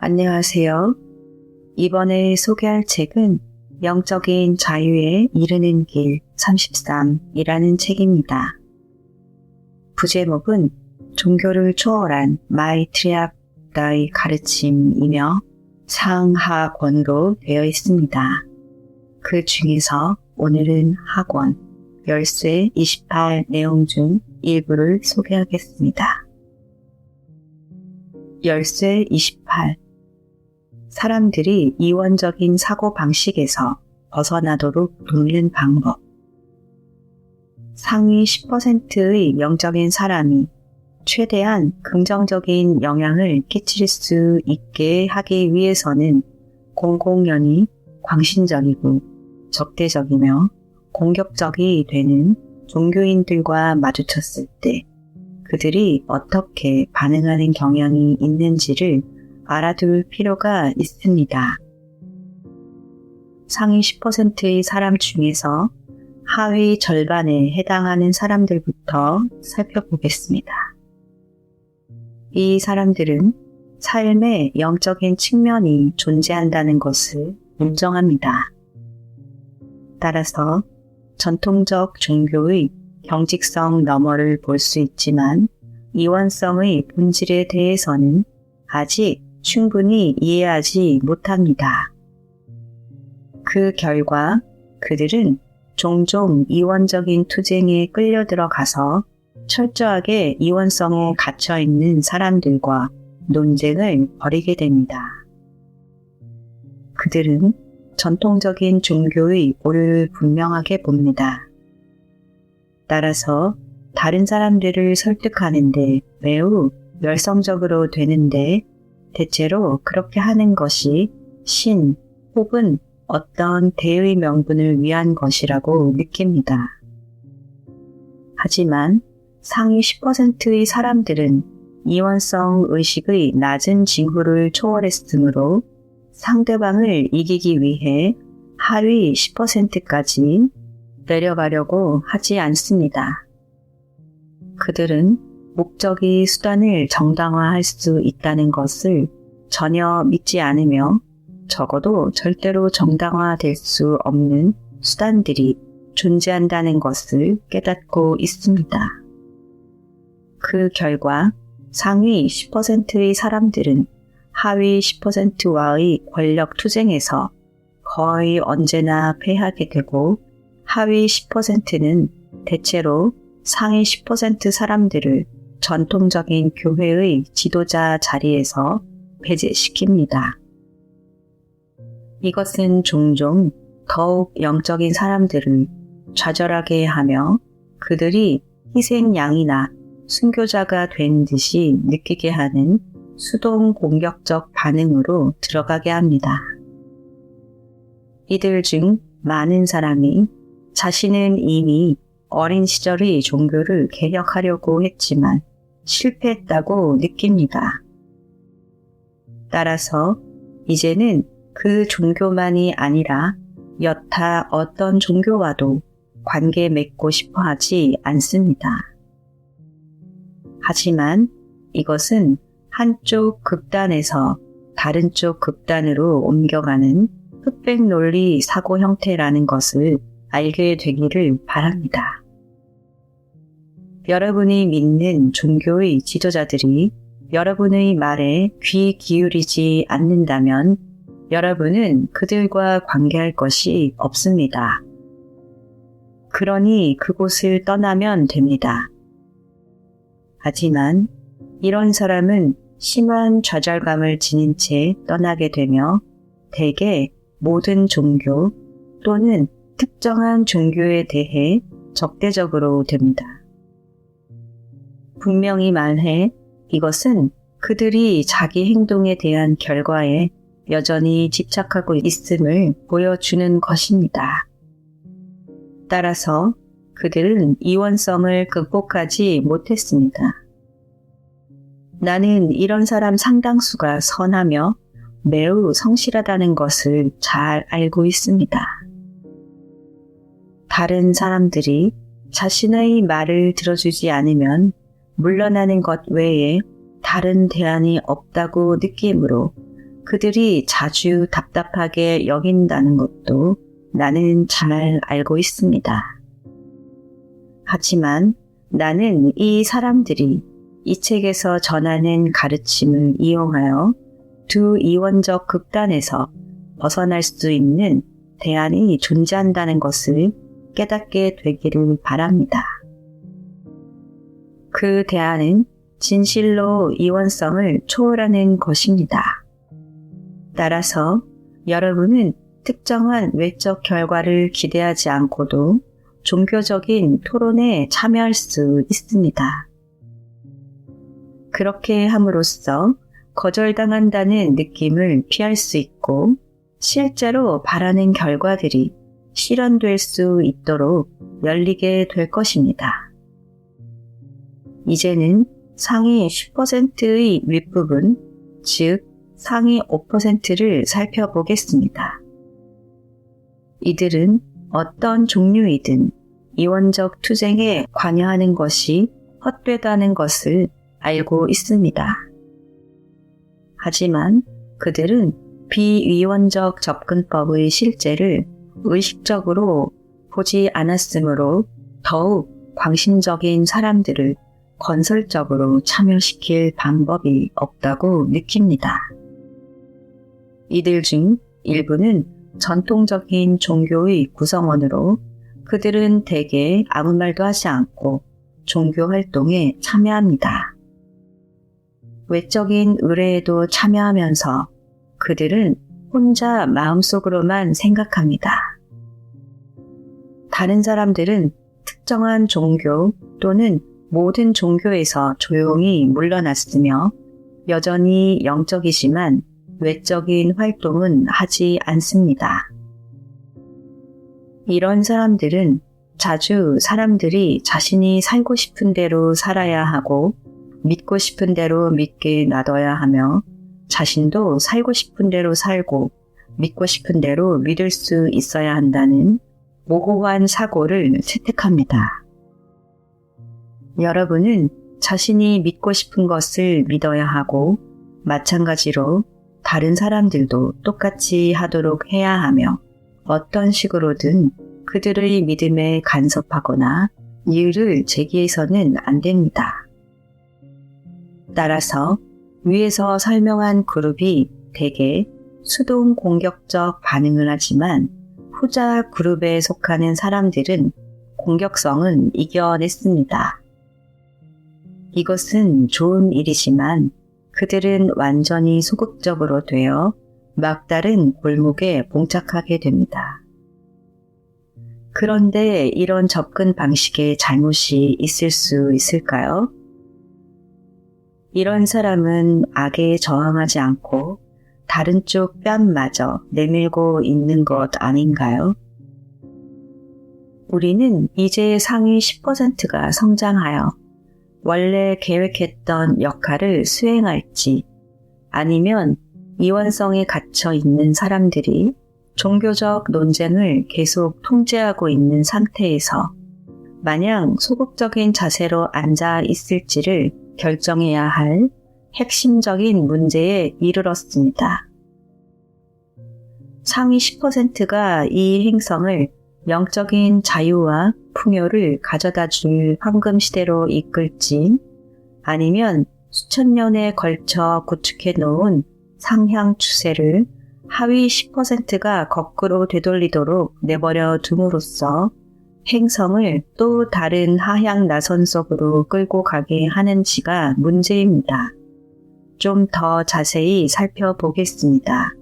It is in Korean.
안녕하세요. 이번에 소개할 책은 영적인 자유에 이르는 길 33이라는 책입니다. 부제목은 종교를 초월한 마이트리아의 가르침이며 상하권으로 되어 있습니다. 그 중에서 오늘은 하권, 열쇠 28 내용 중 일부를 소개하겠습니다. 열쇠 28. 사람들이 이원적인 사고방식에서 벗어나도록 돕는 방법. 상위 10%의 영적인 사람이 최대한 긍정적인 영향을 끼칠 수 있게 하기 위해서는 공공연히 광신적이고 적대적이며 공격적이 되는 종교인들과 마주쳤을 때 그들이 어떻게 반응하는 경향이 있는지를 알아둘 필요가 있습니다. 상위 10%의 사람 중에서 하위 절반에 해당하는 사람들부터 살펴보겠습니다. 이 사람들은 삶의 영적인 측면이 존재한다는 것을 인정합니다. 따라서 전통적 종교의 경직성 너머를 볼 수 있지만 이원성의 본질에 대해서는 아직 충분히 이해하지 못합니다. 그 결과 그들은 종종 이원적인 투쟁에 끌려 들어가서 철저하게 이원성에 갇혀 있는 사람들과 논쟁을 벌이게 됩니다. 그들은 전통적인 종교의 오류를 분명하게 봅니다. 따라서 다른 사람들을 설득하는데 매우 열성적으로 되는데 대체로 그렇게 하는 것이 신 혹은 어떤 대의 명분을 위한 것이라고 느낍니다. 하지만 상위 10%의 사람들은 이원성 의식의 낮은 징후를 초월했으므로 상대방을 이기기 위해 하위 10%까지 내려가려고 하지 않습니다. 그들은 목적이 수단을 정당화할 수 있다는 것을 전혀 믿지 않으며 적어도 절대로 정당화될 수 없는 수단들이 존재한다는 것을 깨닫고 있습니다. 그 결과 상위 10%의 사람들은 하위 10%와의 권력 투쟁에서 거의 언제나 패하게 되고 하위 10%는 대체로 상위 10% 사람들을 전통적인 교회의 지도자 자리에서 배제시킵니다. 이것은 종종 더욱 영적인 사람들을 좌절하게 하며 그들이 희생양이나 순교자가 된 듯이 느끼게 하는 수동 공격적 반응으로 들어가게 합니다. 이들 중 많은 사람이 자신은 이미 어린 시절의 종교를 개혁하려고 했지만 실패했다고 느낍니다. 따라서 이제는 그 종교만이 아니라 여타 어떤 종교와도 관계 맺고 싶어 하지 않습니다. 하지만 이것은 한쪽 극단에서 다른 쪽 극단으로 옮겨가는 흑백 논리 사고 형태라는 것을 알게 되기를 바랍니다. 여러분이 믿는 종교의 지도자들이 여러분의 말에 귀 기울이지 않는다면 여러분은 그들과 관계할 것이 없습니다. 그러니 그곳을 떠나면 됩니다. 하지만 이런 사람은 심한 좌절감을 지닌 채 떠나게 되며 대개 모든 종교 또는 특정한 종교에 대해 적대적으로 됩니다. 분명히 말해 이것은 그들이 자기 행동에 대한 결과에 여전히 집착하고 있음을 보여주는 것입니다. 따라서 그들은 이원성을 극복하지 못했습니다. 나는 이런 사람 상당수가 선하며 매우 성실하다는 것을 잘 알고 있습니다. 다른 사람들이 자신의 말을 들어주지 않으면 물러나는 것 외에 다른 대안이 없다고 느끼므로 그들이 자주 답답하게 여긴다는 것도 나는 잘 알고 있습니다. 하지만 나는 이 사람들이 이 책에서 전하는 가르침을 이용하여 두 이원적 극단에서 벗어날 수 있는 대안이 존재한다는 것을 깨닫게 되기를 바랍니다. 그 대안은 진실로 이원성을 초월하는 것입니다. 따라서 여러분은 특정한 외적 결과를 기대하지 않고도 종교적인 토론에 참여할 수 있습니다. 그렇게 함으로써 거절당한다는 느낌을 피할 수 있고 실제로 바라는 결과들이 실현될 수 있도록 열리게 될 것입니다. 이제는 상위 10%의 윗부분, 즉 상위 5%를 살펴보겠습니다. 이들은 어떤 종류이든 이원적 투쟁에 관여하는 것이 헛되다는 것을 알고 있습니다. 하지만 그들은 비이원적 접근법의 실제를 의식적으로 보지 않았으므로 더욱 광신적인 사람들을 건설적으로 참여시킬 방법이 없다고 느낍니다. 이들 중 일부는 전통적인 종교의 구성원으로 그들은 대개 아무 말도 하지 않고 종교 활동에 참여합니다. 외적인 의례에도 참여하면서 그들은 혼자 마음속으로만 생각합니다. 다른 사람들은 특정한 종교 또는 모든 종교에서 조용히 물러났으며 여전히 영적이지만 외적인 활동은 하지 않습니다. 이런 사람들은 자주 사람들이 자신이 살고 싶은 대로 살아야 하고 믿고 싶은 대로 믿게 놔둬야 하며 자신도 살고 싶은 대로 살고 믿고 싶은 대로 믿을 수 있어야 한다는 모호한 사고를 채택합니다. 여러분은 자신이 믿고 싶은 것을 믿어야 하고 마찬가지로 다른 사람들도 똑같이 하도록 해야 하며 어떤 식으로든 그들의 믿음에 간섭하거나 이유를 제기해서는 안 됩니다. 따라서 위에서 설명한 그룹이 대개 수동 공격적 반응을 하지만 후자 그룹에 속하는 사람들은 공격성은 이겨냈습니다. 이것은 좋은 일이지만 그들은 완전히 소극적으로 되어 막다른 골목에 봉착하게 됩니다. 그런데 이런 접근 방식에 잘못이 있을 수 있을까요? 이런 사람은 악에 저항하지 않고 다른 쪽 뺨마저 내밀고 있는 것 아닌가요? 우리는 이제 상위 10%가 성장하여 원래 계획했던 역할을 수행할지 아니면 이원성에 갇혀 있는 사람들이 종교적 논쟁을 계속 통제하고 있는 상태에서 마냥 소극적인 자세로 앉아 있을지를 결정해야 할 핵심적인 문제에 이르렀습니다. 상위 10%가 이 행성을 영적인 자유와 풍요를 가져다 줄 황금 시대로 이끌지 아니면 수천 년에 걸쳐 구축해 놓은 상향 추세를 하위 10%가 거꾸로 되돌리도록 내버려 둠으로써 행성을 또 다른 하향 나선 속으로 끌고 가게 하는지가 문제입니다. 좀 더 자세히 살펴보겠습니다.